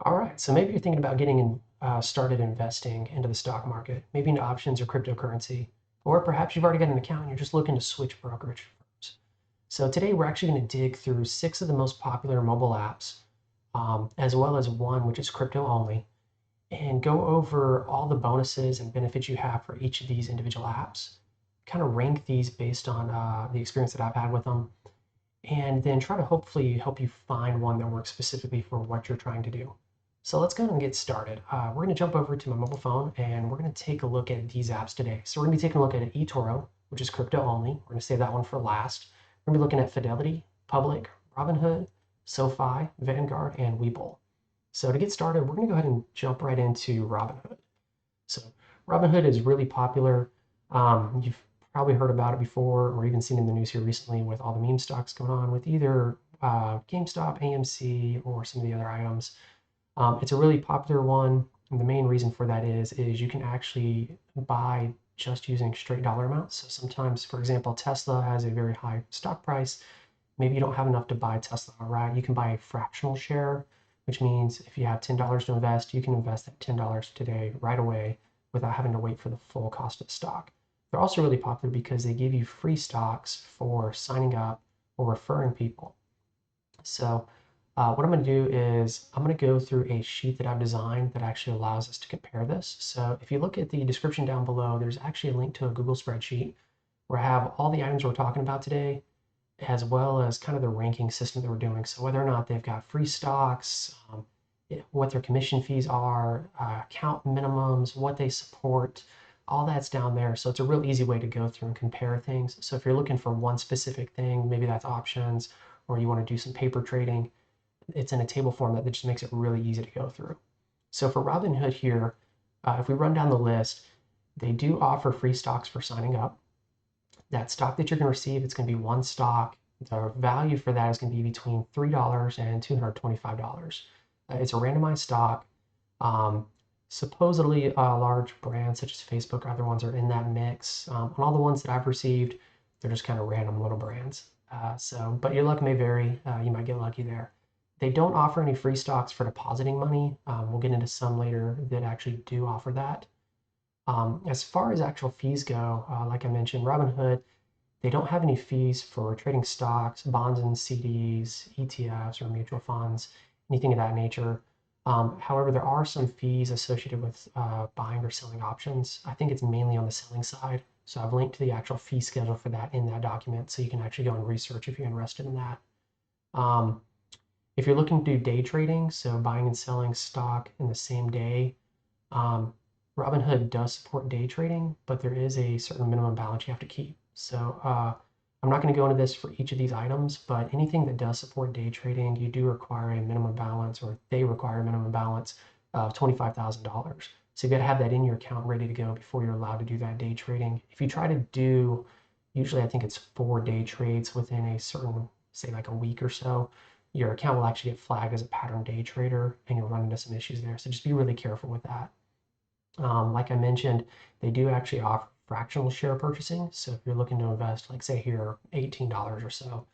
All right, so maybe you're thinking about getting started investing into the stock market, maybe into options or cryptocurrency, or perhaps you've already got an account and you're just looking to switch brokerage firms. So today we're actually going to dig through 6 of the most popular mobile apps, as well as one which is crypto only, and go over all the bonuses and benefits you have for each of these individual apps, kind of rank these based on the experience that I've had with them, and then try to hopefully help you find one that works specifically for what you're trying to do. So let's go ahead and get started. We're going to jump over to my mobile phone and we're going to take a look at these apps today. So we're going to be taking a look at eToro, which is crypto only. We're going to save that one for last. We're going to be looking at Fidelity, Public, Robinhood, SoFi, Vanguard, and WeBull. So to get started, we're going to go ahead and jump right into Robinhood. So Robinhood is really popular. You've probably heard about it before or even seen in the news here recently with all the meme stocks going on with either GameStop, AMC, or some of the other items. It's a really popular one. And the main reason for that is you can actually buy just using straight dollar amounts. So sometimes, for example, Tesla has a very high stock price. Maybe you don't have enough to buy Tesla, right? You can buy a fractional share, which means if you have $10 to invest, you can invest that $10 today right away without having to wait for the full cost of the stock. They're also really popular because they give you free stocks for signing up or referring people. So what I'm going to do is I'm going to go through a sheet that I've designed that actually allows us to compare this. So if you look at the description down below, there's actually a link to a Google spreadsheet where I have all the items we're talking about today, as well as kind of the ranking system that we're doing. So whether or not they've got free stocks, what their commission fees are, account minimums, what they support, all that's down there. So it's a real easy way to go through and compare things. So if you're looking for one specific thing, maybe that's options, or you want to do some paper trading, it's in a table format that just makes it really easy to go through. So for Robinhood here, if we run down the list, they do offer free stocks for signing up. That stock that you're going to receive, it's going to be one stock. The value for that is going to be between $3 and $225. It's a randomized stock. Supposedly large brands such as Facebook or other ones are in that mix. And all the ones that I've received, they're just kind of random little brands. But your luck may vary. You might get lucky there. They don't offer any free stocks for depositing money. We'll get into some later that actually do offer that. As far as actual fees go, like I mentioned, Robinhood, they don't have any fees for trading stocks, bonds and CDs, ETFs, or mutual funds, anything of that nature. However, there are some fees associated with buying or selling options. I think it's mainly on the selling side. So I've linked to the actual fee schedule for that in that document, so you can actually go and research if you're interested in that. If you're looking to do day trading, so buying and selling stock in the same day, Robinhood does support day trading, but there is a certain minimum balance you have to keep. So I'm not going to go into this for each of these items, but anything that does support day trading, you do require a minimum balance, or they require a minimum balance of $25,000. So you've got to have that in your account ready to go before you're allowed to do that day trading. If you try to do, usually I think it's 4-day trades within a certain, say like a week or so, your account will actually get flagged as a pattern day trader and you'll run into some issues there. So just be really careful with that. Like I mentioned, they do actually offer fractional share purchasing. So if you're looking to invest, like say here, $18 or so,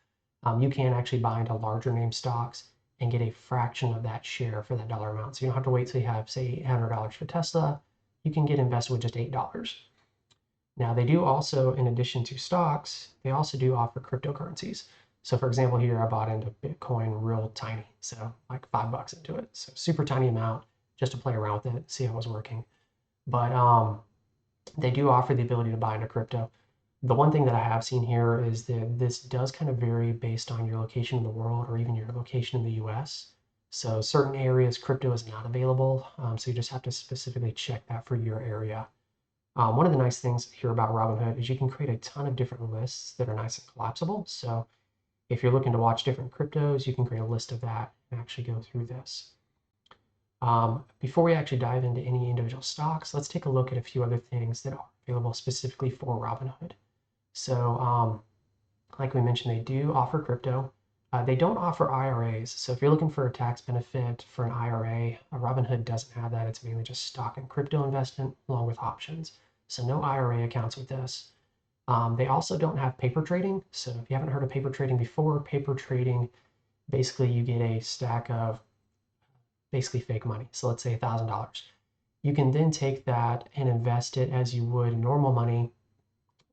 you can actually buy into larger name stocks and get a fraction of that share for that dollar amount. So you don't have to wait till you have, say, $800 for Tesla. You can get invested with just $8. Now they do also, in addition to stocks, they also do offer cryptocurrencies. So for example, here I bought into Bitcoin real tiny, so like $5 into it. So super tiny amount just to play around with it, see how it was working. But they do offer the ability to buy into crypto. The one thing that I have seen here is that this does kind of vary based on your location in the world or even your location in the US. So certain areas, crypto is not available. So you just have to specifically check that for your area. One of the nice things here about Robinhood is you can create a ton of different lists that are nice and collapsible. So if you're looking to watch different cryptos, you can create a list of that and actually go through this. Before we actually dive into any individual stocks, let's take a look at a few other things that are available specifically for Robinhood. So like we mentioned, they do offer crypto. They don't offer IRAs. So if you're looking for a tax benefit for an IRA, Robinhood doesn't have that. It's mainly just stock and crypto investment along with options. So no IRA accounts with this. They also don't have paper trading. So if you haven't heard of paper trading before, paper trading, basically you get a stack of basically fake money. So let's say $1,000. You can then take that and invest it as you would normal money,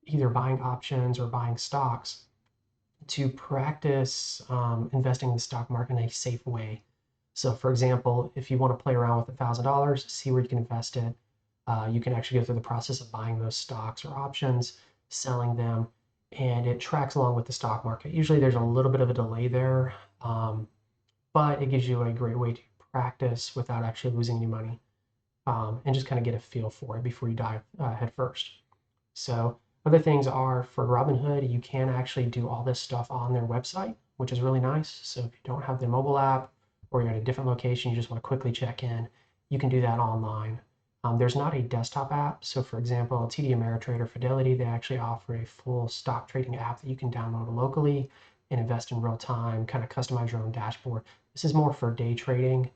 either buying options or buying stocks, to practice investing in the stock market in a safe way. So for example, if you want to play around with $1,000, see where you can invest it. You can actually go through the process of buying those stocks or options, selling them, and it tracks along with the stock market. Usually there's a little bit of a delay there, but it gives you a great way to practice without actually losing any money, and just kind of get a feel for it before you dive head first. So other things are, for Robinhood, you can actually do all this stuff on their website, which is really nice. So if you don't have the mobile app, or you're at a different location, you just want to quickly check in, you can do that online. There's not a desktop app. So for example, TD Ameritrade or Fidelity, they actually offer a full stock trading app that you can download locally and invest in real time, kind of customize your own dashboard. This is more for day trading.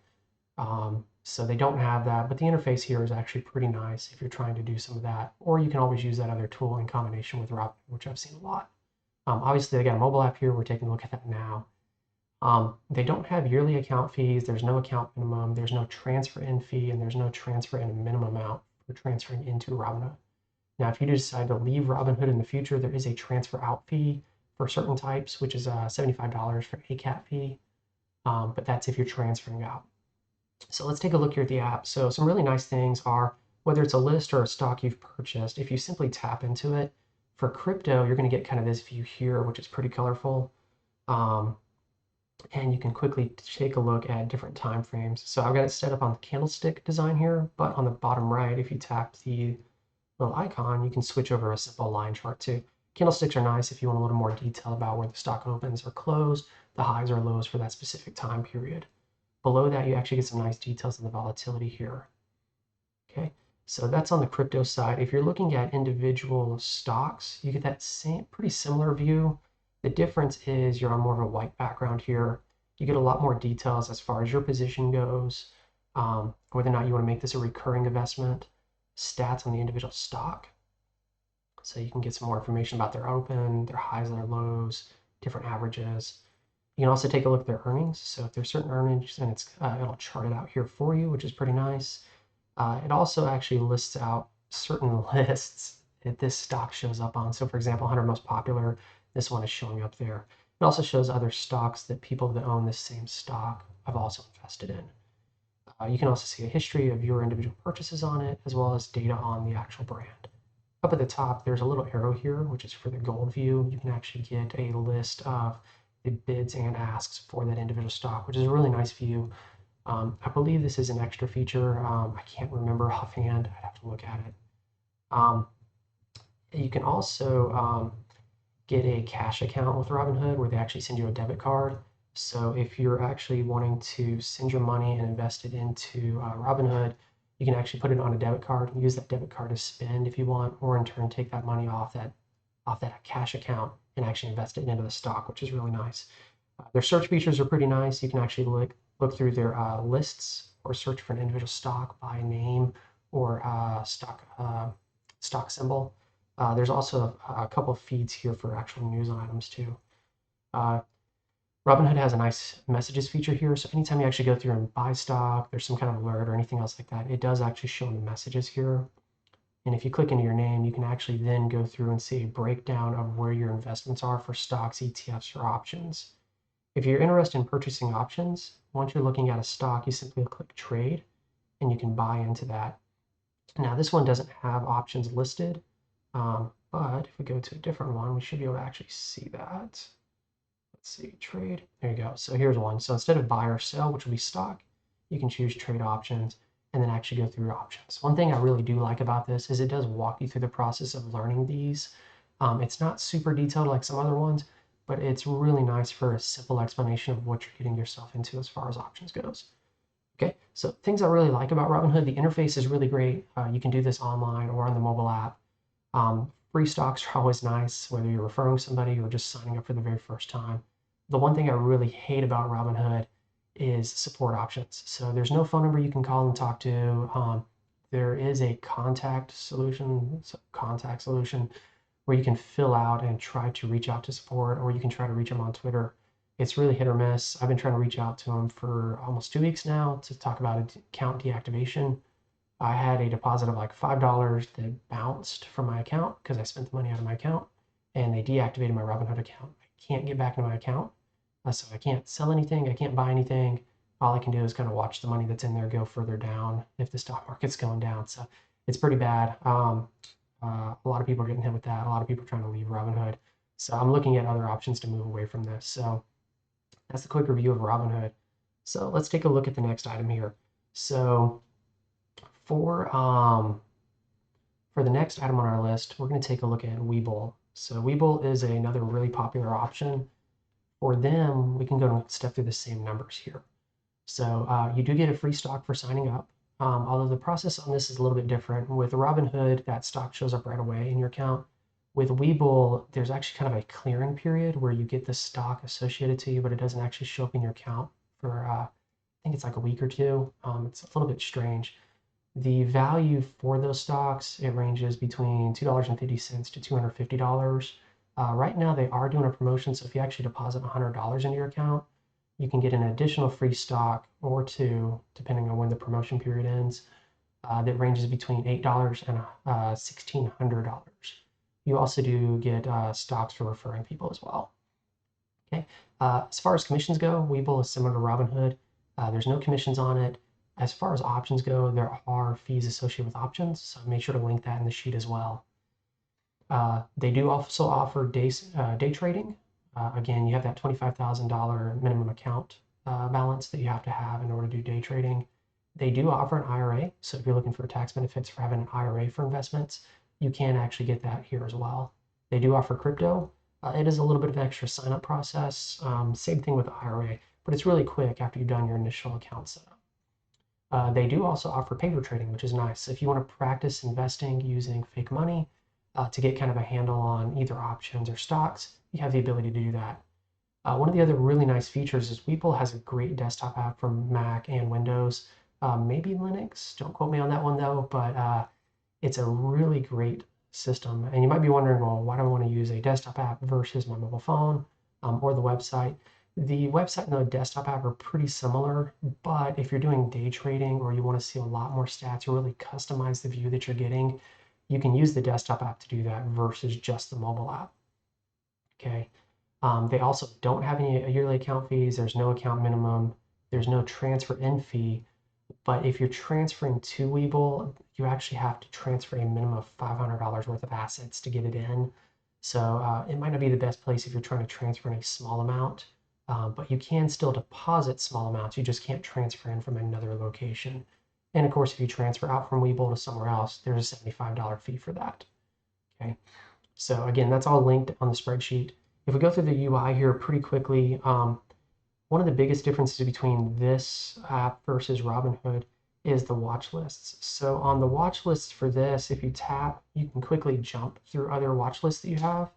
So they don't have that, but the interface here is actually pretty nice if you're trying to do some of that. Or you can always use that other tool in combination with Robinhood, which I've seen a lot. Obviously, they got a mobile app here. We're taking a look at that now. They don't have yearly account fees. There's no account minimum. There's no transfer in fee, and there's no transfer in minimum amount for transferring into Robinhood. Now, if you decide to leave Robinhood in the future, there is a transfer out fee for certain types, which is $75 for a cat fee. But that's if you're transferring out. So let's take a look here at the app. So some really nice things are, whether it's a list or a stock you've purchased, if you simply tap into it, for crypto, you're going to get kind of this view here, which is pretty colorful. And you can quickly take a look at different time frames. So I've got it set up on the candlestick design here, but on the bottom right, if you tap the little icon, you can switch over a simple line chart too. Candlesticks are nice if you want a little more detail about where the stock opens or closed, the highs or lows for that specific time period. Below that, you actually get some nice details on the volatility here. Okay, so that's on the crypto side. If you're looking at individual stocks, you get that same pretty similar view. The difference is you're on more of a white background here. You get a lot more details as far as your position goes, whether or not you want to make this a recurring investment, stats on the individual stock. So you can get some more information about their open, their highs, their lows, different averages. You can also take a look at their earnings. So if there's certain earnings, then it'll chart it out here for you, which is pretty nice. It also actually lists out certain lists that this stock shows up on. So for example, 100 most popular, this one is showing up there. It also shows other stocks that people that own this same stock have also invested in. You can also see a history of your individual purchases on it, as well as data on the actual brand. Up at the top, there's a little arrow here, which is for the gold view. You can actually get a list of the bids and asks for that individual stock, which is a really nice view. I believe this is an extra feature. I can't remember offhand. I'd have to look at it. You can also get a cash account with Robinhood where they actually send you a debit card. So if you're actually wanting to send your money and invest it into Robinhood, you can actually put it on a debit card and use that debit card to spend if you want, or in turn take that money off that cash account and actually invest it into the stock, which is really nice. Their search features are pretty nice. You can actually look through their lists or search for an individual stock by name or stock symbol. There's also a couple of feeds here for actual news items too. Robinhood has a nice messages feature here. So anytime you actually go through and buy stock, there's some kind of alert or anything else like that, it does actually show in the messages here. And if you click into your name, you can actually then go through and see a breakdown of where your investments are for stocks, ETFs, or options. If you're interested in purchasing options, once you're looking at a stock, you simply click trade and you can buy into that. Now, this one doesn't have options listed, but if we go to a different one, we should be able to actually see that. Let's see, trade. There you go. So here's one. So instead of buy or sell, which will be stock, you can choose trade options and then actually go through your options. One thing I really do like about this is it does walk you through the process of learning these. It's not super detailed like some other ones, but it's really nice for a simple explanation of what you're getting yourself into as far as options goes. Okay, so things I really like about Robinhood, the interface is really great. You can do this online or on the mobile app. Free stocks are always nice, whether you're referring somebody or just signing up for the very first time. The one thing I really hate about Robinhood is support options. So there's no phone number you can call and talk to. There is a contact solution where you can fill out and try to reach out to support, or you can try to reach them on Twitter. It's really hit or miss. I've been trying to reach out to them for almost 2 weeks now to talk about account deactivation. I had a deposit of like $5 that bounced from my account because I spent the money out of my account, and they deactivated my Robinhood account. I can't get back into my account, so I can't sell anything. I can't buy anything. All I can do is kind of watch the money that's in there go further down if the stock market's going down. So it's pretty bad. A lot of people are getting hit with that. A lot of people are trying to leave Robinhood. So I'm looking at other options to move away from this. So that's the quick review of Robinhood. So let's take a look at the next item here. So for for the next item on our list, we're going to take a look at WeBull. So WeBull is another really popular option. For them, we can go and step through the same numbers here. So you do get a free stock for signing up. Although the process on this is a little bit different. With Robinhood, that stock shows up right away in your account. With WeBull, there's actually kind of a clearing period where you get the stock associated to you, but it doesn't actually show up in your account for, I think it's like a week or two. It's a little bit strange. The value for those stocks, it ranges between $2.50 to $250. Right now, they are doing a promotion, so if you actually deposit $100 into your account, you can get an additional free stock or two, depending on when the promotion period ends, that ranges between $8 and $1,600. You also do get stocks for referring people as well. Okay. As far as commissions go, Webull is similar to Robinhood. There's no commissions on it. As far as options go, there are fees associated with options, so make sure to link that in the sheet as well. They do also offer day trading. Again, you have that $25,000 minimum account balance that you have to have in order to do day trading. They do offer an IRA, so if you're looking for tax benefits for having an IRA for investments, you can actually get that here as well. They do offer crypto. It is a little bit of an extra sign-up process. Same thing with the IRA, but it's really quick after you've done your initial account setup. They do also offer paper trading, which is nice. So if you want to practice investing using fake money to get kind of a handle on either options or stocks, you have the ability to do that. One of the other really nice features is Webull has a great desktop app for Mac and Windows. Maybe Linux, don't quote me on that one though, but it's a really great system. And you might be wondering, well, why do I want to use a desktop app versus my mobile phone or the website? The website and the desktop app are pretty similar, but if you're doing day trading or you want to see a lot more stats or really customize the view that you're getting, you can use the desktop app to do that versus just the mobile app. Okay. They also don't have any yearly account fees. There's no account minimum. There's no transfer in fee. But if you're transferring to Webull, you actually have to transfer a minimum of $500 worth of assets to get it in. So it might not be the best place if you're trying to transfer in a small amount, but you can still deposit small amounts. You just can't transfer in from another location. And of course, if you transfer out from Webull to somewhere else, there's a $75 fee for that. Okay. So again, that's all linked on the spreadsheet. If we go through the UI here pretty quickly, one of the biggest differences between this app versus Robinhood is the watch lists. So on the watch lists for this, if you tap, you can quickly jump through other watch lists that you have,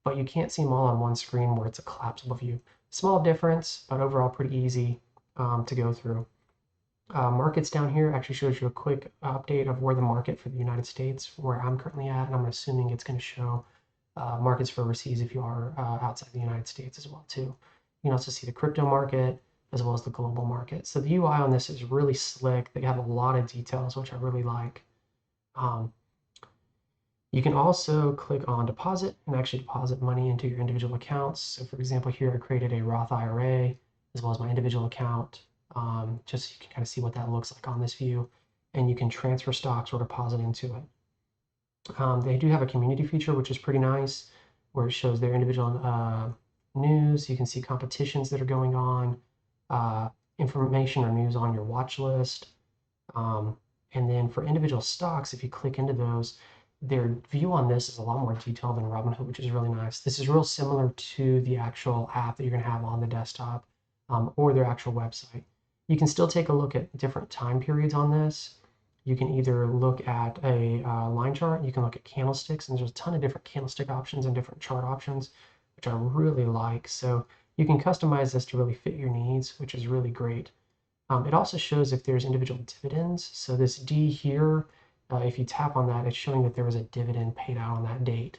but you can't see them all on one screen where it's a collapsible view. Small difference, but overall pretty easy to go through. Markets down here actually shows you a quick update of where the market for the United States, where I'm currently at, and I'm assuming it's going to show markets for overseas if you are outside the United States as well too. You can also see the crypto market as well as the global market. So the UI on this is really slick. They have a lot of details, which I really like. You can also click on deposit and actually deposit money into your individual accounts. So for example, here I created a Roth IRA as well as my individual account, just so you can kind of see what that looks like on this view. And you can transfer stocks or deposit into it. They do have a community feature, which is pretty nice, where it shows their individual news. You can see competitions that are going on, information or news on your watch list. And then for individual stocks, if you click into those, their view on this is a lot more detailed than Robinhood, which is really nice. This is real similar to the actual app that you're going to have on the desktop or their actual website. You can still take a look at different time periods on this. You can either look at a line chart, you can look at candlesticks, and there's a ton of different candlestick options and different chart options, which I really like. So you can customize this to really fit your needs, which is really great. It also shows if there's individual dividends. So this D here, if you tap on that, it's showing that there was a dividend paid out on that date,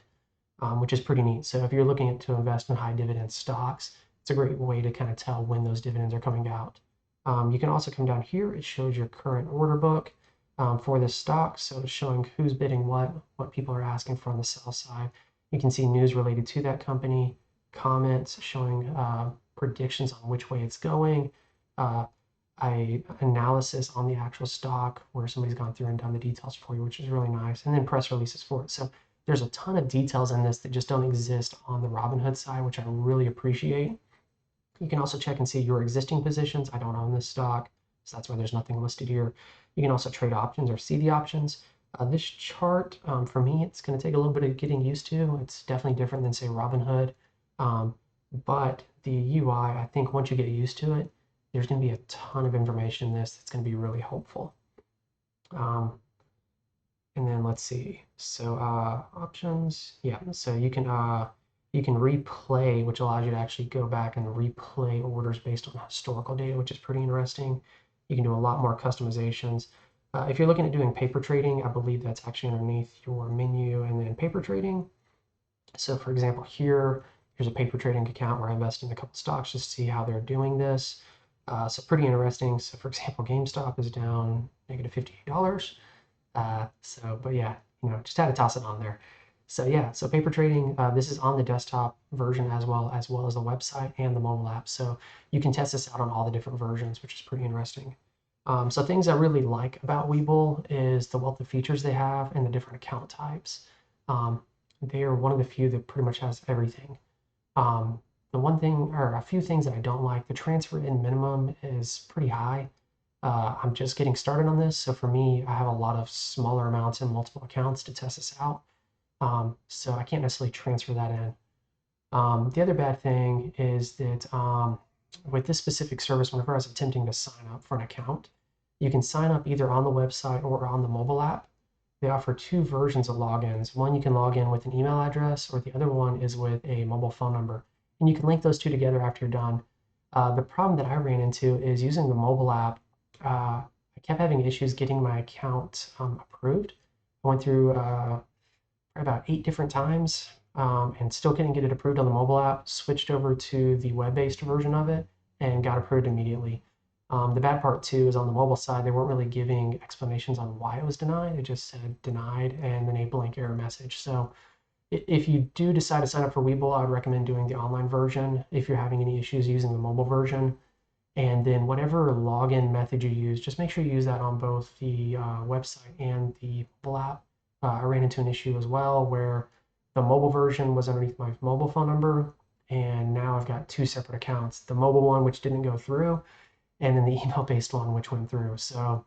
which is pretty neat. So if you're looking to invest in high dividend stocks, it's a great way to kind of tell when those dividends are coming out. You can also come down here. It shows your current order book for this stock. So it's showing who's bidding what people are asking for on the sell side. You can see news related to that company, comments showing predictions on which way it's going, analysis on the actual stock where somebody's gone through and done the details for you, which is really nice, and then press releases for it. So there's a ton of details in this that just don't exist on the Robinhood side, which I really appreciate. You can also check and see your existing positions. I don't own this stock, so that's why there's nothing listed here. You can also trade options or see the options. This chart, for me, it's going to take a little bit of getting used to. It's definitely different than, say, Robinhood. But the UI, I think once you get used to it, there's going to be a ton of information in this that's going to be really helpful. And then let's see. So options, yeah. So you can replay, which allows you to actually go back and replay orders based on historical data, which is pretty interesting. You can do a lot more customizations. If you're looking at doing paper trading, I believe that's actually underneath your menu and then paper trading. So for example, here's a paper trading account where I invest in a couple stocks just to see how they're doing this. So pretty interesting. So for example, GameStop is down negative $58. But yeah, just had to toss it on there. So yeah, so paper trading, this is on the desktop version as well as the website and the mobile app. So you can test this out on all the different versions, which is pretty interesting. So things I really like about WeBull is the wealth of features they have and the different account types. They are one of the few that pretty much has everything. The one thing, or a few things that I don't like, the transfer in minimum is pretty high. I'm just getting started on this, so for me, I have a lot of smaller amounts in multiple accounts to test this out. So I can't necessarily transfer that in. The other bad thing is that with this specific service, whenever I was attempting to sign up for an account, you can sign up either on the website or on the mobile app. They offer two versions of logins. One, you can log in with an email address, or the other one is with a mobile phone number. And you can link those two together after you're done. The problem that I ran into is using the mobile app. I kept having issues getting my account approved. I went through about 8 different times and still couldn't get it approved on the mobile app. Switched over to the web-based version of it and got approved immediately. The bad part too is on the mobile side, they weren't really giving explanations on why it was denied. It just said denied and then a blank error message. So if you do decide to sign up for WeBull, I would recommend doing the online version if you're having any issues using the mobile version. And then whatever login method you use, just make sure you use that on both the website and the mobile app. I ran into an issue as well where the mobile version was underneath my mobile phone number, and now I've got 2 separate accounts. The mobile one, which didn't go through, and then the email-based one, which went through. So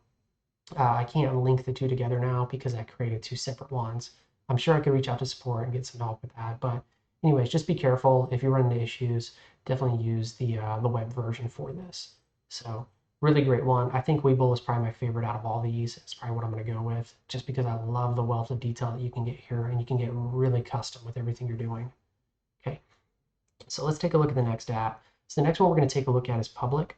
I can't link the two together now because I created 2 separate ones. I'm sure I could reach out to support and get some help with that. But anyways, just be careful. If you run into issues, definitely use the web version for this. So really great one. I think WeBull is probably my favorite out of all these. It's probably what I'm going to go with just because I love the wealth of detail that you can get here, and you can get really custom with everything you're doing. Okay, so let's take a look at the next app. So the next one we're going to take a look at is Public.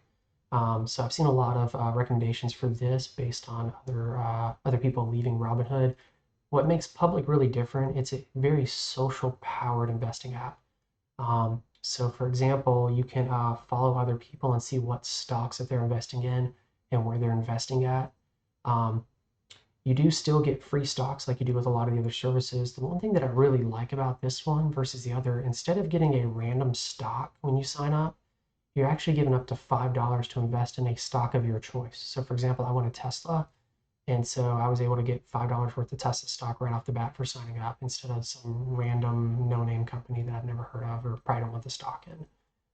So I've seen a lot of recommendations for this based on other people leaving Robinhood. What makes Public really different, it's a very social powered investing app. So for example, you can follow other people and see what stocks that they're investing in and where they're investing at. You do still get free stocks like you do with a lot of the other services. The one thing that I really like about this one versus the other, instead of getting a random stock when you sign up, you're actually given up to $5 to invest in a stock of your choice. So for example, I want a Tesla, and so I was able to get $5 worth of Tesla stock right off the bat for signing up instead of some random no-name company that I've never heard of or probably don't want the stock in.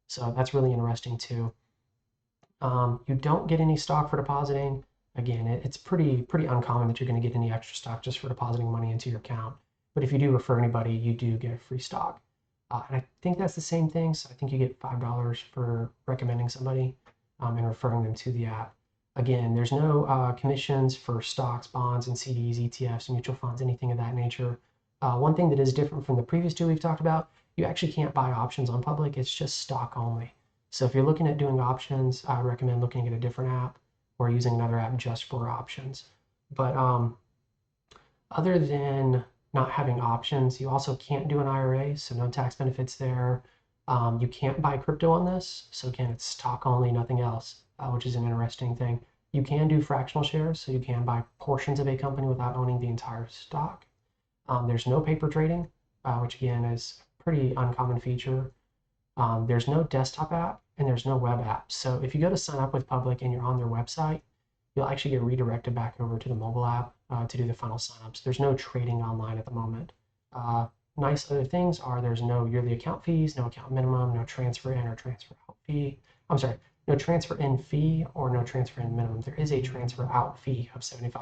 So that's really interesting too. You don't get any stock for depositing. Again, it's pretty uncommon that you're going to get any extra stock just for depositing money into your account. But if you do refer anybody, you do get free stock. And I think that's the same thing. So I think you get $5 for recommending somebody and referring them to the app. Again, there's no commissions for stocks, bonds, and CDs, ETFs, mutual funds, anything of that nature. One thing that is different from the previous two we've talked about, you actually can't buy options on Public. It's just stock only. So if you're looking at doing options, I recommend looking at a different app or using another app just for options. But other than not having options, you also can't do an IRA, so no tax benefits there. You can't buy crypto on this. So again, it's stock only, nothing else, which is an interesting thing. You can do fractional shares, so you can buy portions of a company without owning the entire stock. There's no paper trading, which again is a pretty uncommon feature. There's no desktop app and there's no web app. So if you go to sign up with Public and you're on their website, you'll actually get redirected back over to the mobile app to do the final signups. There's no trading online at the moment. Nice other things are there's no yearly account fees, no account minimum, no transfer in or transfer out fee. I'm sorry, no transfer in fee or no transfer in minimum. There is a transfer out fee of $75.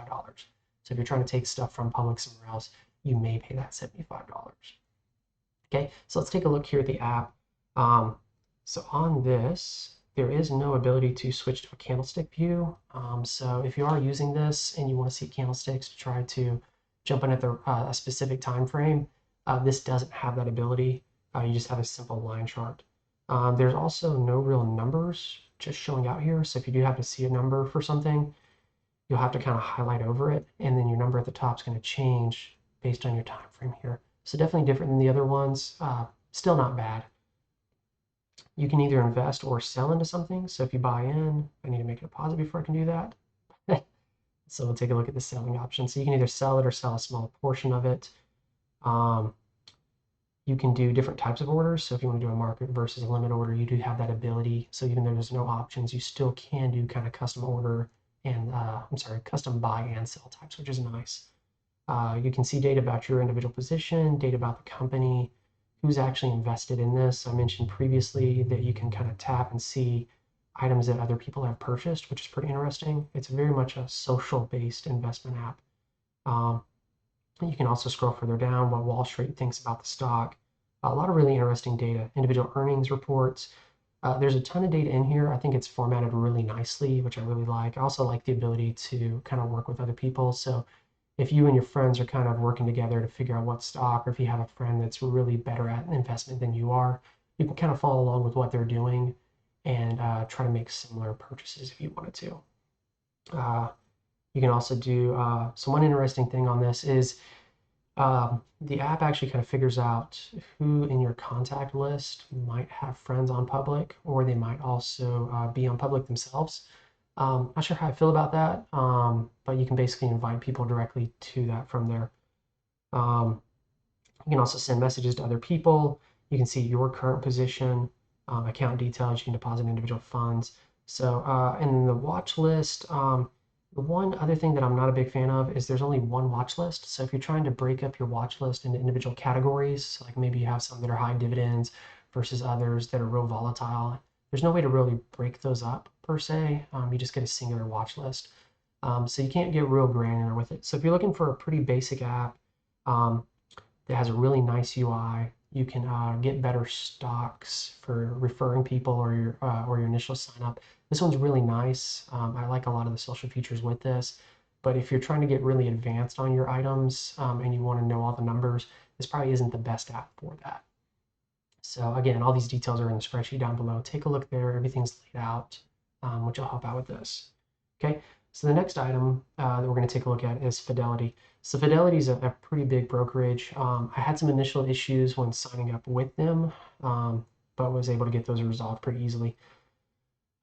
So if you're trying to take stuff from Public somewhere else, you may pay that $75. Okay, so let's take a look here at the app. So on this, there is no ability to switch to a candlestick view. So if you are using this and you want to see candlesticks to try to jump in at a specific time frame, this doesn't have that ability. You just have a simple line chart. There's also no real numbers just showing out here. So if you do have to see a number for something, you'll have to kind of highlight over it, and then your number at the top is going to change based on your time frame here. So definitely different than the other ones. Still not bad. You can either invest or sell into something. So if you buy in, I need to make a deposit before I can do that. So we'll take a look at the selling option. So you can either sell it or sell a small portion of it. You can do different types of orders. So if you want to do a market versus a limit order, you do have that ability. So even though there's no options, you still can do kind of custom order and custom buy and sell types, which is nice. You can see data about your individual position, data about the company, who's actually invested in this. I mentioned previously that you can kind of tap and see items that other people have purchased, which is pretty interesting. It's very much a social-based investment app. You can also scroll further down what Wall Street thinks about the stock. A lot of really interesting data, individual earnings reports. There's a ton of data in here. I think it's formatted really nicely, which I really like. I also like the ability to kind of work with other people. So if you and your friends are kind of working together to figure out what stock, or if you have a friend that's really better at investment than you are, you can kind of follow along with what they're doing and try to make similar purchases if you wanted to. You can also do, so one interesting thing on this is the app actually kind of figures out who in your contact list might have friends on Public, or they might also be on Public themselves. Not sure how I feel about that, but you can basically invite people directly to that from there. You can also send messages to other people. You can see your current position, account details. You can deposit individual funds. So in the watch list, the one other thing that I'm not a big fan of is there's only one watch list. So if you're trying to break up your watch list into individual categories, like maybe you have some that are high dividends versus others that are real volatile, there's no way to really break those up per se. You just get a singular watch list. So you can't get real granular with it. So if you're looking for a pretty basic app that has a really nice UI, you can get better stocks for referring people or your initial sign up. This one's really nice. I like a lot of the social features with this. But if you're trying to get really advanced on your items and you want to know all the numbers, this probably isn't the best app for that. So again, all these details are in the spreadsheet down below. Take a look there. Everything's laid out, which will help out with this. Okay, so the next item that we're going to take a look at is Fidelity. So Fidelity is a pretty big brokerage. I had some initial issues when signing up with them, but was able to get those resolved pretty easily.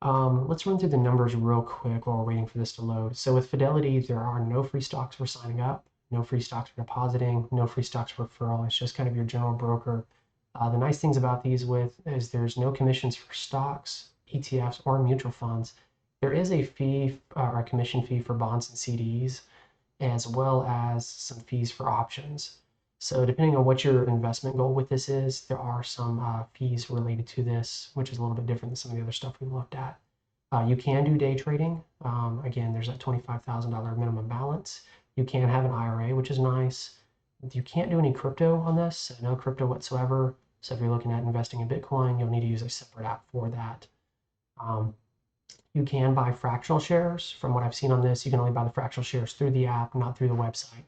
Let's run through the numbers real quick while we're waiting for this to load. So with Fidelity, there are no free stocks for signing up, no free stocks for depositing, no free stocks for referral. It's just kind of your general broker. The nice things about these is there's no commissions for stocks, ETFs, or mutual funds. There is a fee or a commission fee for bonds and CDs, as well as some fees for options. So depending on what your investment goal with this is, there are some fees related to this, which is a little bit different than some of the other stuff we looked at. You can do day trading. Again, there's that $25,000 minimum balance. You can have an IRA, which is nice. You can't do any crypto on this, so no crypto whatsoever. So if you're looking at investing in Bitcoin, you'll need to use a separate app for that. You can buy fractional shares. From what I've seen on this, you can only buy the fractional shares through the app, not through the website.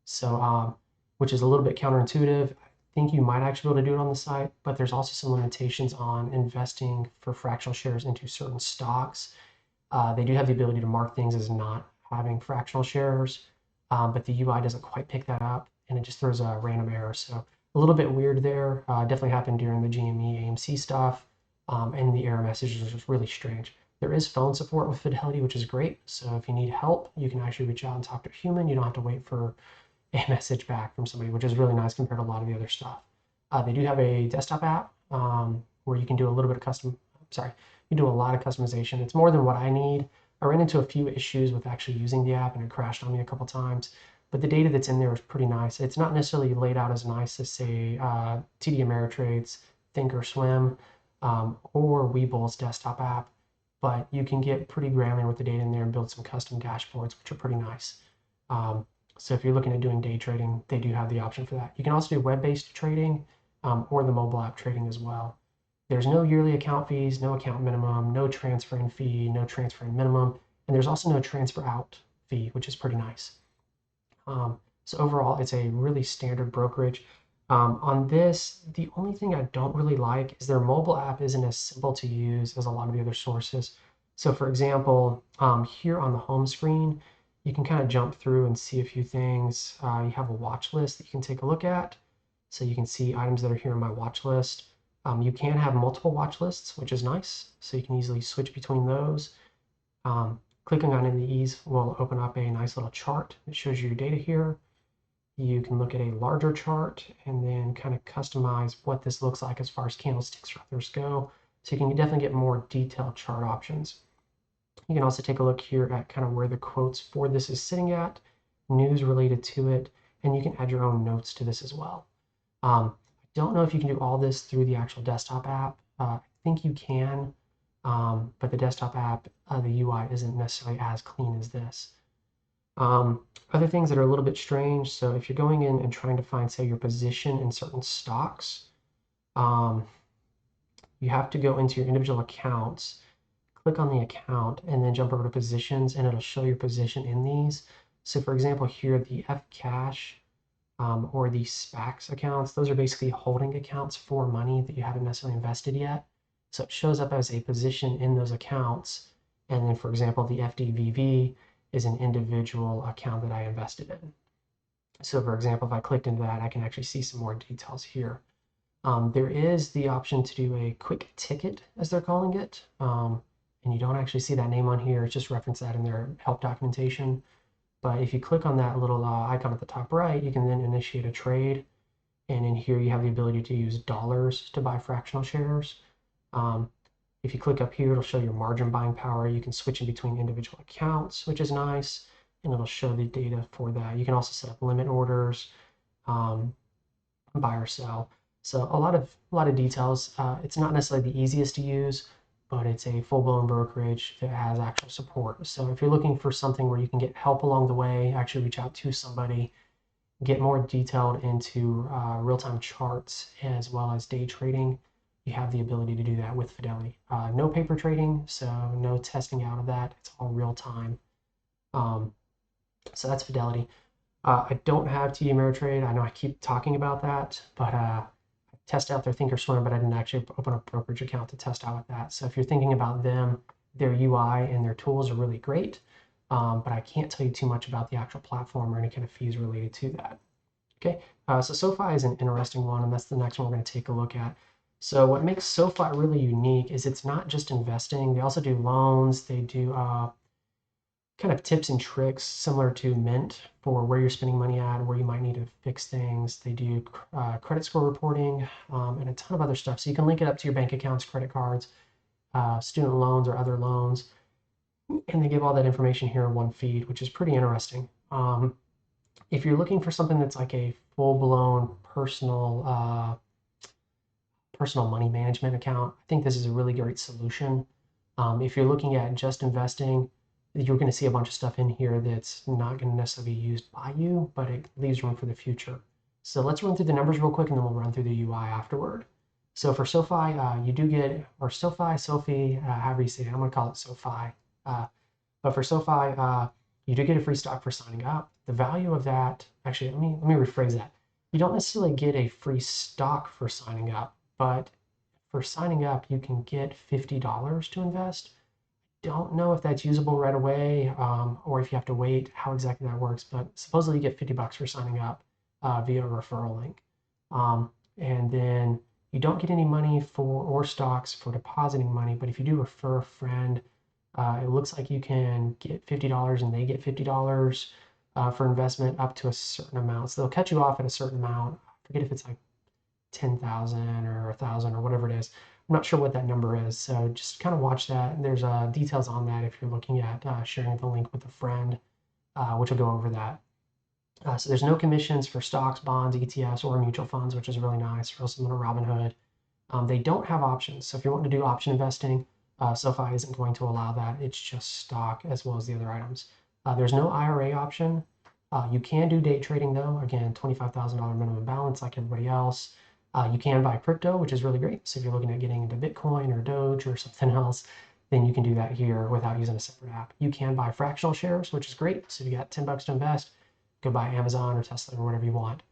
So, which is a little bit counterintuitive. I think you might actually be able to do it on the site, but there's also some limitations on investing for fractional shares into certain stocks. They do have the ability to mark things as not having fractional shares, but the UI doesn't quite pick that up, and it just throws a random error. So A little bit weird there. Definitely happened during the GME AMC stuff, and the error message was just really strange. There is phone support with Fidelity, which is great. So if you need help, you can actually reach out and talk to a human. You don't have to wait for a message back from somebody, which is really nice compared to a lot of the other stuff. They do have a desktop app where you can do a little bit of you do a lot of customization. It's more than what I need. I ran into a few issues with actually using the app and it crashed on me a couple times. But the data that's in there is pretty nice. It's not necessarily laid out as nice as, say, TD Ameritrade's Thinkorswim or WeBull's desktop app, but you can get pretty granular with the data in there and build some custom dashboards, which are pretty nice. So if you're looking at doing day trading, they do have the option for that. You can also do web-based trading or the mobile app trading as well. There's no yearly account fees, no account minimum, no transfer-in fee, no transfer-in minimum, and there's also no transfer out fee, which is pretty nice. So overall, it's a really standard brokerage. On this, the only thing I don't really like is their mobile app isn't as simple to use as a lot of the other sources. So for example, here on the home screen, you can kind of jump through and see a few things. You have a watch list that you can take a look at. So you can see items that are here in my watch list. You can have multiple watch lists, which is nice. So you can easily switch between those. Clicking on any of these will open up a nice little chart that shows you your data here. You can look at a larger chart and then kind of customize what this looks like as far as candlesticks or others go. So you can definitely get more detailed chart options. You can also take a look here at kind of where the quotes for this is sitting at, news related to it, and you can add your own notes to this as well. I don't know if you can do all this through the actual desktop app. I think you can, but the desktop app, the UI isn't necessarily as clean as this. Other things that are a little bit strange. So if you're going in and trying to find, say, your position in certain stocks, you have to go into your individual accounts, click on the account, and then jump over to positions, and it'll show your position in these. So for example, here, the Fcash or the SPACs accounts, those are basically holding accounts for money that you haven't necessarily invested yet. So it shows up as a position in those accounts. And then, for example, the FDVV is an individual account that I invested in. So for example, if I clicked into that, I can actually see some more details here. There is the option to do a quick ticket, as they're calling it. And you don't actually see that name on here. It's just reference that in their help documentation. But if you click on that little icon at the top right, you can then initiate a trade. And in here, you have the ability to use dollars to buy fractional shares. If you click up here, it'll show your margin buying power. You can switch in between individual accounts, which is nice. And it'll show the data for that. You can also set up limit orders, buy or sell. So a lot of details. It's not necessarily the easiest to use, but it's a full-blown brokerage that has actual support. So if you're looking for something where you can get help along the way, actually reach out to somebody, get more detailed into real-time charts as well as day trading, you have the ability to do that with Fidelity. No paper trading, so no testing out of that. It's all real-time. So that's Fidelity. I don't have TD Ameritrade. I know I keep talking about that, but test out their Thinkorswim, but I didn't actually open a brokerage account to test out with that. So if you're thinking about them, their UI and their tools are really great, but I can't tell you too much about the actual platform or any kind of fees related to that. Okay, so SoFi is an interesting one, and that's the next one we're going to take a look at. So what makes SoFi really unique is it's not just investing. They also do loans. They do kind of tips and tricks similar to Mint for where you're spending money at, where you might need to fix things. They do credit score reporting and a ton of other stuff. So you can link it up to your bank accounts, credit cards, student loans, or other loans. And they give all that information here in one feed, which is pretty interesting. If you're looking for something that's like a full-blown personal money management account, I think this is a really great solution. If you're looking at just investing, you're going to see a bunch of stuff in here that's not going to necessarily be used by you, but it leaves room for the future. So let's run through the numbers real quick, and then we'll run through the UI afterward. So for SoFi, you do get, or SoFi, however you say it, I'm going to call it SoFi. But for SoFi, you do get a free stock for signing up. The value of that, actually, let me rephrase that. You don't necessarily get a free stock for signing up, but for signing up, you can get $50 to invest. Don't know if that's usable right away or if you have to wait, how exactly that works, but supposedly you get $50 for signing up via a referral link. And then you don't get any money for or stocks for depositing money, but if you do refer a friend, it looks like you can get $50 and they get $50 for investment up to a certain amount. So they'll cut you off at a certain amount. I forget if it's like 10,000 or 1,000 or whatever it is. I'm not sure what that number is. So just kind of watch that. There's details on that if you're looking at sharing the link with a friend, which will go over that. So there's no commissions for stocks, bonds, ETFs, or mutual funds, which is really nice, real similar to Robinhood. They don't have options. So if you're wanting to do option investing, SoFi isn't going to allow that. It's just stock as well as the other items. There's no IRA option. You can do day trading though. Again, $25,000 minimum balance like everybody else. You can buy crypto, which is really great. So if you're looking at getting into Bitcoin or Doge or something else, then you can do that here without using a separate app. You can buy fractional shares, which is great. So if you got $10 to invest, go buy Amazon or Tesla or whatever you want.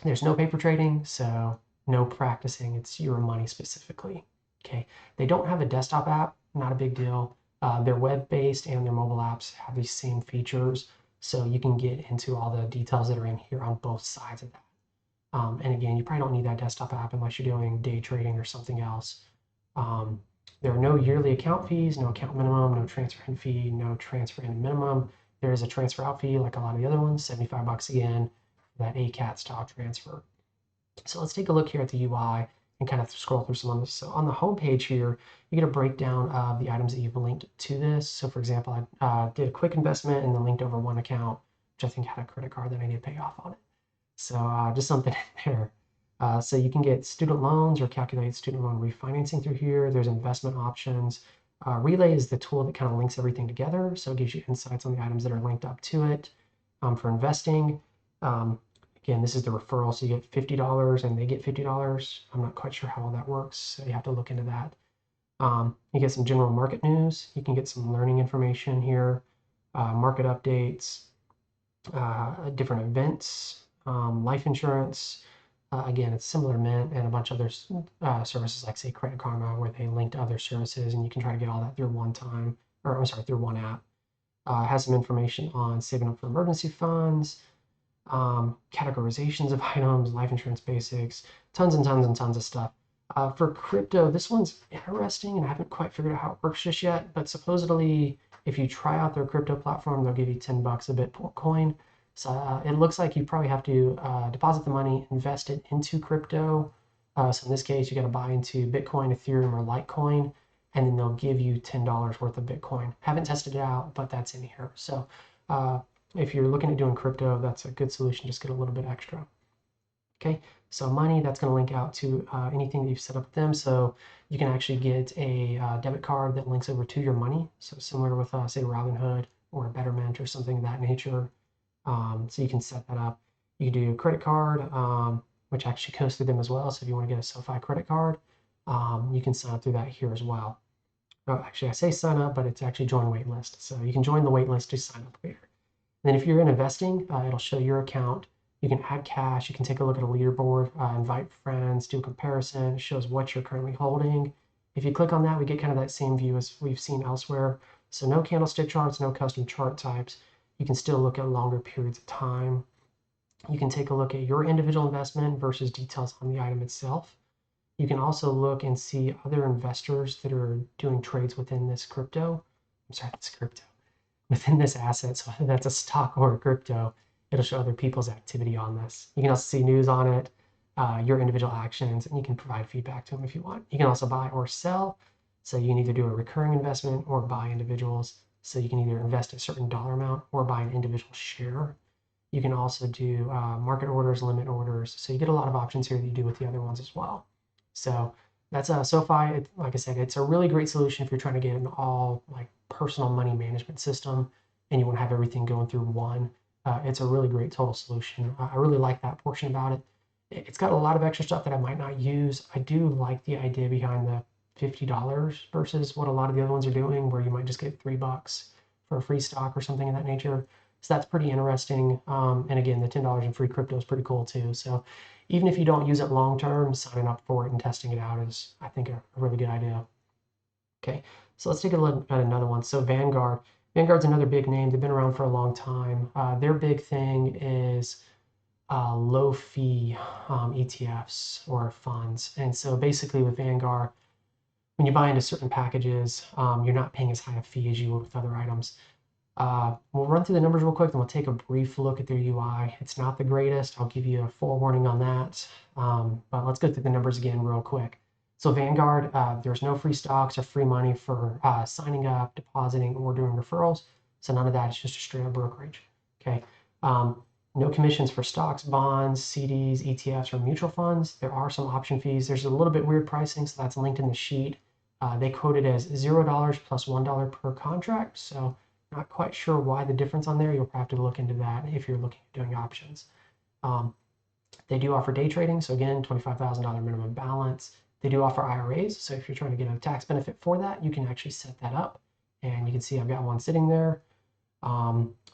There's no paper trading, so no practicing. It's your money specifically. Okay. They don't have a desktop app, not a big deal. Their web-based and their mobile apps have these same features, so you can get into all the details that are in here on both sides of that. And again, you probably don't need that desktop app unless you're doing day trading or something else. There are no yearly account fees, no account minimum, no transfer in fee, no transfer in minimum. There is a transfer out fee like a lot of the other ones, 75 bucks again, that ACAT style transfer. So let's take a look here at the UI and kind of scroll through some of this. So on the home page here, you get a breakdown of the items that you've linked to this. So for example, I did a quick investment and then linked over one account, which I think had a credit card that I need to pay off on it. So just something in there. So you can get student loans or calculate student loan refinancing through here. There's investment options. Relay is the tool that kind of links everything together. So it gives you insights on the items that are linked up to it. For investing, again, this is the referral. So you get $50 and they get $50. I'm not quite sure how all that works. So you have to look into that. You get some general market news. You can get some learning information here, market updates, different events, life insurance. Again, it's similar to Mint and a bunch of other services like say Credit Karma where they link to other services and you can try to get all that through through one app. It has some information on saving up for emergency funds, categorizations of items, life insurance basics, tons and tons and tons of stuff. For crypto, this one's interesting and I haven't quite figured out how it works just yet, but supposedly if you try out their crypto platform, they'll give you 10 bucks a Bitcoin. So it looks like you probably have to deposit the money, invest it into crypto. So in this case, you got to buy into Bitcoin, Ethereum, or Litecoin, and then they'll give you $10 worth of Bitcoin. Haven't tested it out, but that's in here. So if you're looking at doing crypto, that's a good solution. Just get a little bit extra. Okay, so money, that's going to link out to anything that you've set up with them. So you can actually get a debit card that links over to your money. So similar with, say, Robinhood or Betterment or something of that nature. So you can set that up. You can do a credit card, which actually goes through them as well. So if you want to get a SoFi credit card, you can sign up through that here as well. Oh, actually, I say sign up, but it's actually join waitlist. So you can join the waitlist to sign up here. And then if you're in investing, it'll show your account. You can add cash. You can take a look at a leaderboard, invite friends, do a comparison. It shows what you're currently holding. If you click on that, we get kind of that same view as we've seen elsewhere. So no candlestick charts, no custom chart types. You can still look at longer periods of time. You can take a look at your individual investment versus details on the item itself. You can also look and see other investors that are doing trades within this crypto. I'm sorry, that's crypto. Within this asset, so whether that's a stock or a crypto, it'll show other people's activity on this. You can also see news on it, your individual actions, and you can provide feedback to them if you want. You can also buy or sell. So you can either do a recurring investment or buy individuals. So you can either invest a certain dollar amount or buy an individual share. You can also do market orders, limit orders. So you get a lot of options here that you do with the other ones as well. So that's SoFi. Like I said, it's a really great solution if you're trying to get an all like personal money management system and you want to have everything going through one. It's a really great total solution. I really like that portion about it. It's got a lot of extra stuff that I might not use. I do like the idea behind the $50 versus what a lot of the other ones are doing, where you might just get $3 for a free stock or something of that nature. So that's pretty interesting. And again, the $10 in free crypto is pretty cool too. So even if you don't use it long term, signing up for it and testing it out is, I think, a really good idea. Okay, so let's take a look at another one. So Vanguard. Vanguard's another big name. They've been around for a long time. Their big thing is low fee ETFs or funds. And so basically with Vanguard, when you buy into certain packages, you're not paying as high a fee as you would with other items. We'll run through the numbers real quick, and we'll take a brief look at their UI. It's not the greatest. I'll give you a forewarning on that. But let's go through the numbers again real quick. So Vanguard, there's no free stocks or free money for signing up, depositing, or doing referrals. So none of that. It's just a straight up brokerage. Okay. No commissions for stocks, bonds, CDs, ETFs, or mutual funds. There are some option fees. There's a little bit weird pricing, so that's linked in the sheet. They quote it as $0 plus $1 per contract. So not quite sure why the difference on there. You'll probably have to look into that if you're looking at doing options. They do offer day trading. So again, $25,000 minimum balance. They do offer IRAs. So if you're trying to get a tax benefit for that, you can actually set that up. And you can see I've got one sitting there.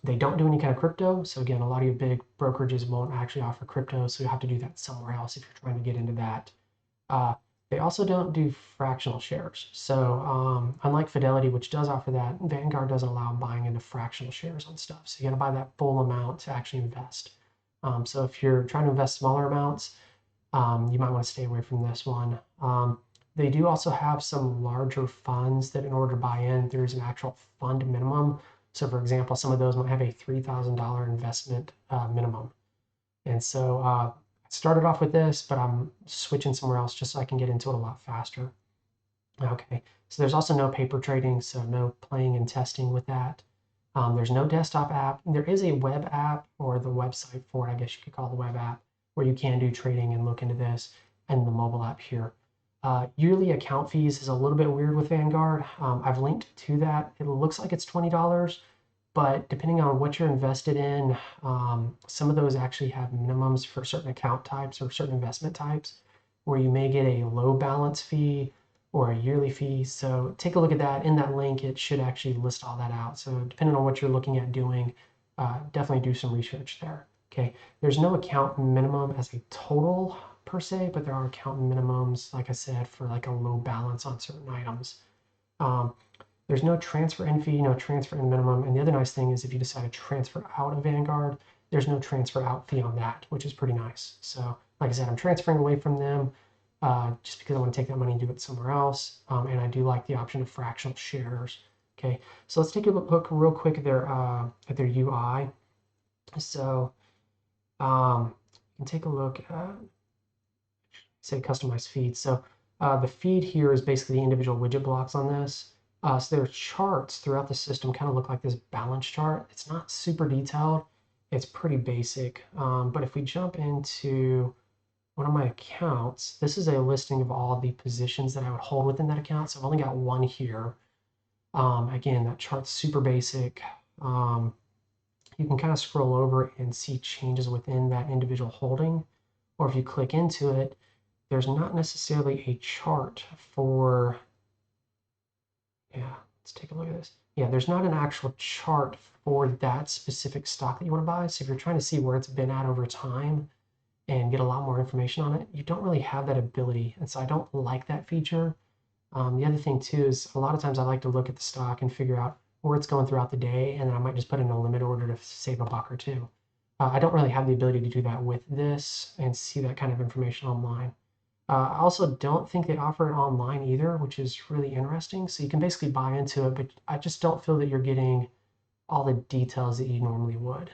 They don't do any kind of crypto. So again, a lot of your big brokerages won't actually offer crypto. So you have to do that somewhere else if you're trying to get into that. They also don't do fractional shares. So unlike Fidelity, which does offer that, Vanguard doesn't allow buying into fractional shares on stuff. So you got to buy that full amount to actually invest. So if you're trying to invest smaller amounts, you might want to stay away from this one. They do also have some larger funds that in order to buy in, there's an actual fund minimum. So for example, some of those might have a $3,000 investment minimum. And so I started off with this, but I'm switching somewhere else just so I can get into it a lot faster. Okay, so there's also no paper trading, so no playing and testing with that. There's no desktop app. There is a web app, or the website for it, I guess you could call the web app, where you can do trading and look into this, and the mobile app here. Yearly account fees is a little bit weird with Vanguard. I've linked to that. It looks like it's $20, but depending on what you're invested in, some of those actually have minimums for certain account types or certain investment types, where you may get a low balance fee or a yearly fee. So take a look at that. In that link, it should actually list all that out. So depending on what you're looking at doing, definitely do some research there. Okay, there's no account minimum as a total per se, but there are account minimums, like I said, for like a low balance on certain items. There's no transfer in fee, no transfer in minimum. And the other nice thing is if you decide to transfer out of Vanguard, there's no transfer out fee on that, which is pretty nice. So like I said, I'm transferring away from them just because I want to take that money and do it somewhere else. And I do like the option of fractional shares. Okay, so let's take a look real quick at their UI. So you can take a look at, say, customize feed. So the feed here is basically the individual widget blocks on this. So their charts throughout the system kind of look like this balance chart. It's not super detailed. It's pretty basic. But if we jump into one of my accounts, this is a listing of all the positions that I would hold within that account. So I've only got one here. Again, that chart's super basic. You can kind of scroll over and see changes within that individual holding. Or if you click into it, there's not necessarily a chart for, yeah, let's take a look at this. Yeah, there's not an actual chart for that specific stock that you want to buy. So if you're trying to see where it's been at over time and get a lot more information on it, you don't really have that ability. And so I don't like that feature. The other thing too is a lot of times I like to look at the stock and figure out where it's going throughout the day, and then I might just put in a limit order to save a buck or two. I don't really have the ability to do that with this and see that kind of information online. I also don't think they offer it online either, which is really interesting. So you can basically buy into it, but I just don't feel that you're getting all the details that you normally would.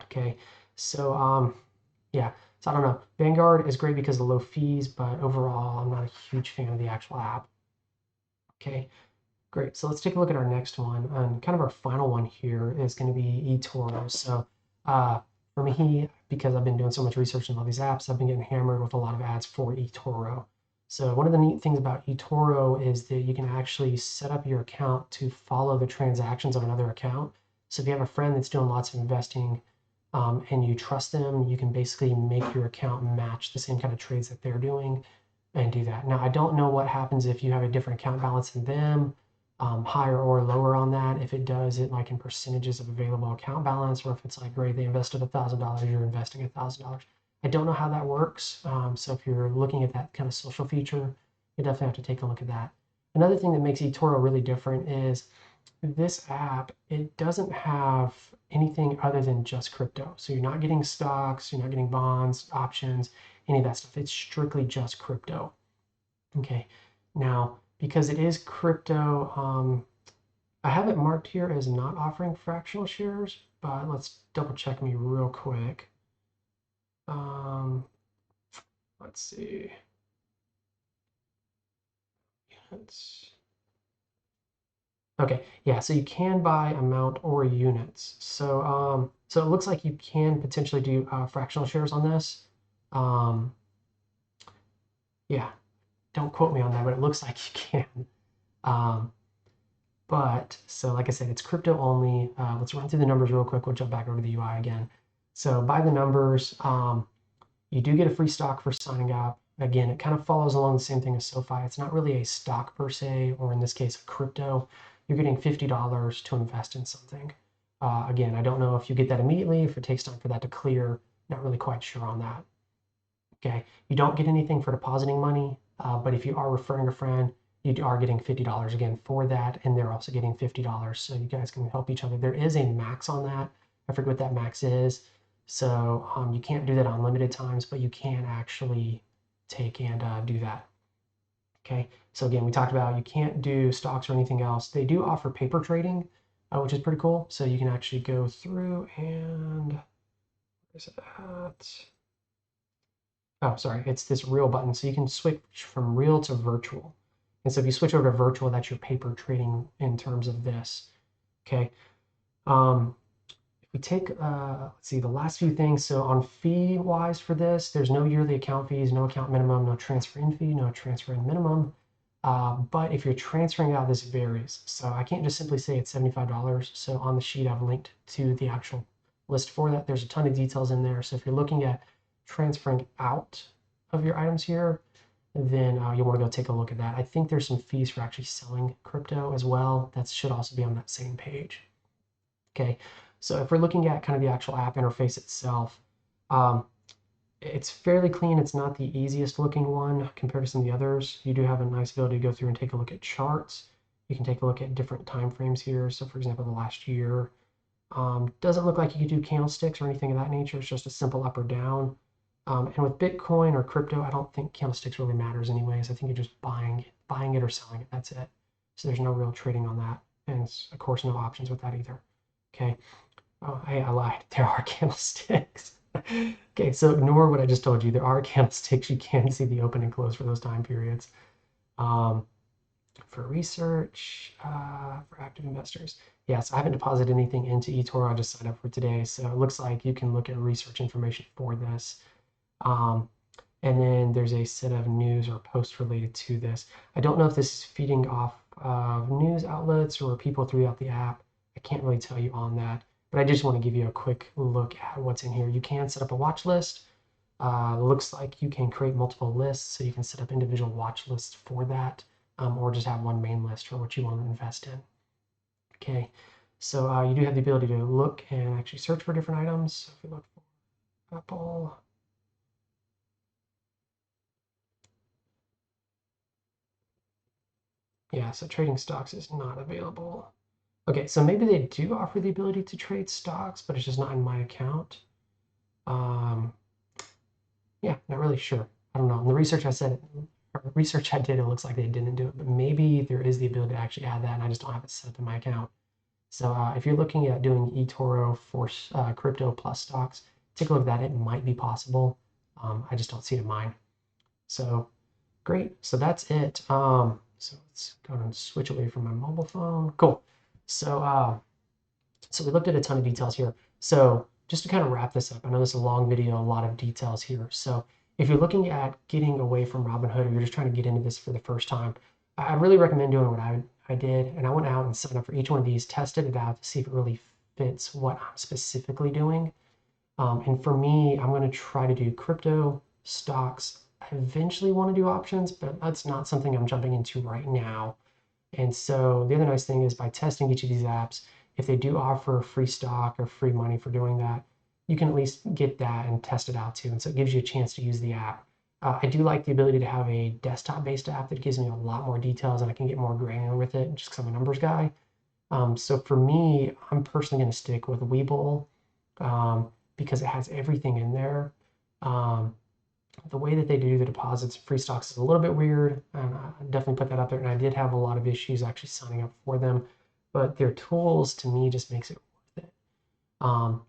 Okay, so yeah, so I don't know. Vanguard is great because of the low fees, but overall, I'm not a huge fan of the actual app. Okay, great. So let's take a look at our next one. And kind of our final one here is going to be eToro. So for me, because I've been doing so much research on all these apps, I've been getting hammered with a lot of ads for eToro. So one of the neat things about eToro is that you can actually set up your account to follow the transactions of another account. So if you have a friend that's doing lots of investing and you trust them, you can basically make your account match the same kind of trades that they're doing and do that. Now, I don't know what happens if you have a different account balance than them, higher or lower on that. If it does it like in percentages of available account balance, or if it's like, great, they invested $1,000, you're investing $1,000. I don't know how that works. So if you're looking at that kind of social feature, you definitely have to take a look at that. Another thing that makes eToro really different is this app, it doesn't have anything other than just crypto. So you're not getting stocks, you're not getting bonds, options, any of that stuff. It's strictly just crypto. Okay. Now, because it is crypto, I have it marked here as not offering fractional shares, but let's double check me real quick. Let's see. Units. Okay, yeah, so you can buy amount or units. So it looks like you can potentially do fractional shares on this. Yeah, don't quote me on that, but it looks like you can. But so like I said, it's crypto only. Let's run through the numbers real quick. We'll jump back over to the UI again. So by the numbers, you do get a free stock for signing up. Again, it kind of follows along the same thing as SoFi. It's not really a stock per se, or in this case, a crypto. You're getting $50 to invest in something. Again, I don't know if you get that immediately, if it takes time for that to clear. Not really quite sure on that. Okay, you don't get anything for depositing money, but if you are referring a friend, you are getting $50 again for that, and they're also getting $50, so you guys can help each other. There is a max on that. I forget what that max is. So you can't do that unlimited times, but you can actually take and do that. Okay, so again, we talked about you can't do stocks or anything else. They do offer paper trading, which is pretty cool. So you can actually go through and where's it at? Oh, sorry, it's this real button. So you can switch from real to virtual. And so if you switch over to virtual, that's your paper trading in terms of this. Okay. If we take, let's see, the last few things. So on fee wise for this, there's no yearly account fees, no account minimum, no transfer in fee, no transfer in minimum. But if you're transferring out, this varies. So I can't just simply say it's $75. So on the sheet, I've linked to the actual list for that. There's a ton of details in there. So if you're looking at transferring out of your items here, then you'll want to go take a look at that. I think there's some fees for actually selling crypto as well. That should also be on that same page. Okay, so if we're looking at kind of the actual app interface itself, it's fairly clean. It's not the easiest looking one compared to some of the others. You do have a nice ability to go through and take a look at charts. You can take a look at different time frames here. So for example, the last year. Doesn't look like you could do candlesticks or anything of that nature. It's just a simple up or down. And with Bitcoin or crypto, I don't think candlesticks really matters anyways. I think you're just buying it or selling it. That's it. So there's no real trading on that. And it's, of course, no options with that either. Okay. Oh, hey, I lied. There are candlesticks. Okay, so ignore what I just told you. There are candlesticks. You can see the open and close for those time periods. For research, for active investors. Yes, I haven't deposited anything into eToro. I just signed up for today. So it looks like you can look at research information for this. And then there's a set of news or posts related to this. I don't know if this is feeding off of news outlets or people throughout the app. I can't really tell you on that, but I just want to give you a quick look at what's in here. You can set up a watch list. Looks like you can create multiple lists, so you can set up individual watch lists for that, or just have one main list for what you want to invest in. Okay, so you do have the ability to look and actually search for different items. So if you look for Apple, yeah, so trading stocks is not available. Okay, so maybe they do offer the ability to trade stocks, but it's just not in my account. Yeah, not really sure. I don't know. In the research I did, it looks like they didn't do it, but maybe there is the ability to actually add that, and I just don't have it set up in my account. So if you're looking at doing eToro for crypto plus stocks, take a look at that. It might be possible. I just don't see it in mine. So great. So that's it. So let's go and switch away from my mobile phone. Cool. So so we looked at a ton of details here. So just to kind of wrap this up, I know this is a long video, a lot of details here. So if you're looking at getting away from Robinhood or you're just trying to get into this for the first time, I really recommend doing what I did. And I went out and signed up for each one of these, tested it out to see if it really fits what I'm specifically doing. And for me, I'm going to try to do crypto, stocks. I eventually want to do options, but that's not something I'm jumping into right now. And so the other nice thing is by testing each of these apps, if they do offer free stock or free money for doing that, you can at least get that and test it out too. And so it gives you a chance to use the app. I do like the ability to have a desktop-based app that gives me a lot more details and I can get more granular with it just because I'm a numbers guy. So for me, I'm personally going to stick with WeBull because it has everything in there. Um, the way that they do the deposits and free stocks is a little bit weird, and I definitely put that out there. And I did have a lot of issues actually signing up for them, but their tools to me just makes it worth it.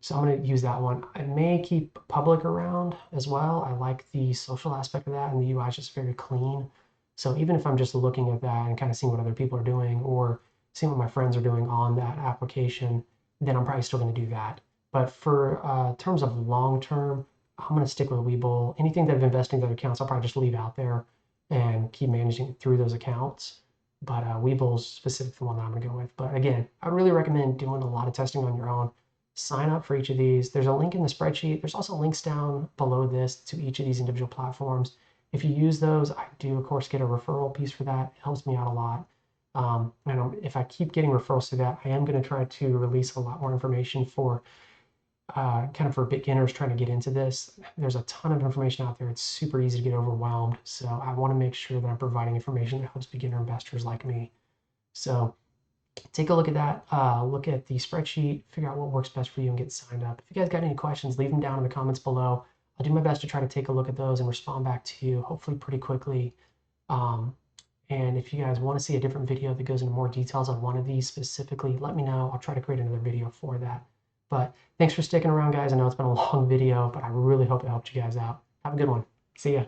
So I'm going to use that one. I may keep public around as well. I like the social aspect of that, and the UI is just very clean. So even if I'm just looking at that and kind of seeing what other people are doing or seeing what my friends are doing on that application, then I'm probably still going to do that. But for terms of long term, I'm going to stick with Webull. Anything that I've invested in other accounts, I'll probably just leave out there and keep managing through those accounts. But Webull's specific the one that I'm going to go with. But again, I really recommend doing a lot of testing on your own. Sign up for each of these. There's a link in the spreadsheet. There's also links down below this to each of these individual platforms. If you use those, I do, of course, get a referral piece for that. It helps me out a lot. And if I keep getting referrals to that, I am going to try to release a lot more information for kind of for beginners trying to get into this. There's a ton of information out there. It's super easy to get overwhelmed. So I want to make sure that I'm providing information that helps beginner investors like me. So take a look at that, look at the spreadsheet, figure out what works best for you and get signed up. If you guys got any questions, leave them down in the comments below. I'll do my best to try to take a look at those and respond back to you, hopefully pretty quickly. And if you guys want to see a different video that goes into more details on one of these specifically, let me know. I'll try to create another video for that. But thanks for sticking around, guys. I know it's been a long video, but I really hope it helped you guys out. Have a good one. See ya.